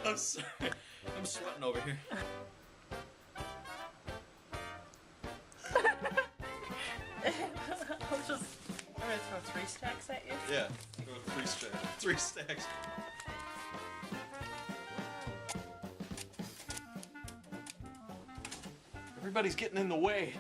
I'm sorry. I'm sweating over here. I'm gonna throw 3 stacks at you. Yeah, go 3 stacks. 3 stacks. Everybody's getting in the way.